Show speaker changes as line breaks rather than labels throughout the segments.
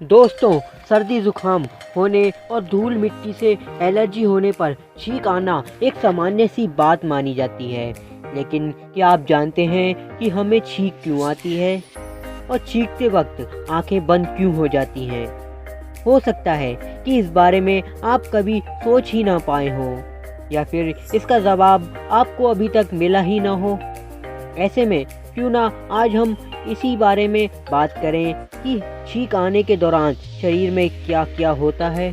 दोस्तों, सर्दी जुकाम होने और धूल मिट्टी से एलर्जी होने पर छींक आना एक सामान्य सी बात मानी जाती है। लेकिन क्या आप जानते हैं कि हमें छींक क्यों आती है और छींकते वक्त आंखें बंद क्यों हो जाती हैं? हो सकता है कि इस बारे में आप कभी सोच ही ना पाए हो या फिर इसका जवाब आपको अभी तक मिला ही ना हो। ऐसे में क्यों ना आज हम इसी बारे में बात करें कि छींक आने के दौरान शरीर में क्या क्या होता है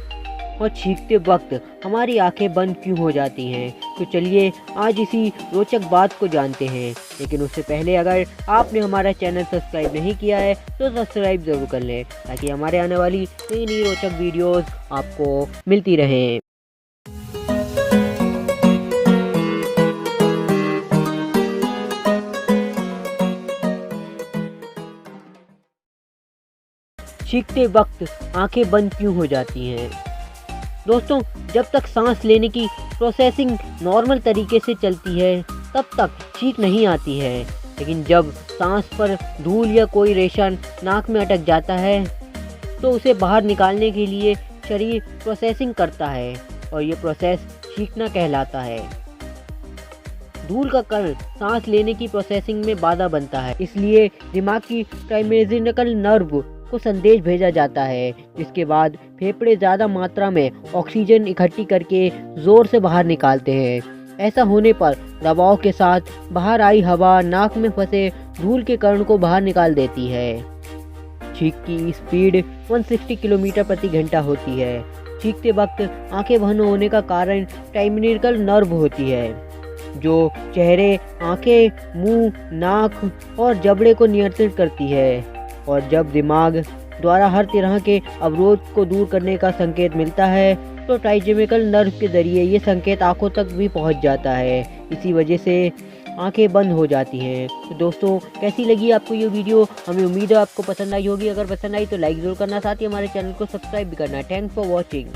और छींकते वक्त हमारी आंखें बंद क्यों हो जाती हैं। तो चलिए आज इसी रोचक बात को जानते हैं। लेकिन उससे पहले अगर आपने हमारा चैनल सब्सक्राइब नहीं किया है तो सब्सक्राइब ज़रूर कर लें ताकि हमारे आने वाली नई नई रोचक वीडियोस आपको मिलती रहें। छींकते वक्त आंखें बंद क्यों हो जाती हैं? दोस्तों, जब तक सांस लेने की प्रोसेसिंग नॉर्मल तरीके से चलती है तब तक छींक नहीं आती है। लेकिन जब सांस पर धूल या कोई रेशा नाक में अटक जाता है तो उसे बाहर निकालने के लिए शरीर प्रोसेसिंग करता है और ये प्रोसेस छींकना कहलाता है। धूल का कण सांस लेने की प्रोसेसिंग में बाधा बनता है, इसलिए दिमाग की ट्राइमेजिनल नर्व को संदेश भेजा जाता है, जिसके बाद फेफड़े ज़्यादा मात्रा में ऑक्सीजन इकट्ठी करके ज़ोर से बाहर निकालते हैं। ऐसा होने पर दबाव के साथ बाहर आई हवा नाक में फंसे धूल के कण को बाहर निकाल देती है। छींक की स्पीड 160 किलोमीटर प्रति घंटा होती है। छींकते वक्त आंखें बंद होने का कारण ट्राइमेजिनल नर्व होती है, जो चेहरे, आंखें, मुंह, नाक और जबड़े को नियंत्रित करती है। और जब दिमाग द्वारा हर तरह के अवरोध को दूर करने का संकेत मिलता है तो ट्राइजेमिकल नर्व के जरिए ये संकेत आंखों तक भी पहुंच जाता है। इसी वजह से आंखें बंद हो जाती हैं। तो दोस्तों, कैसी लगी आपको ये वीडियो? हमें उम्मीद है आपको पसंद आई होगी। अगर पसंद आई तो लाइक ज़रूर करना, साथ ही हमारे चैनल को सब्सक्राइब भी करना। Thanks for watching.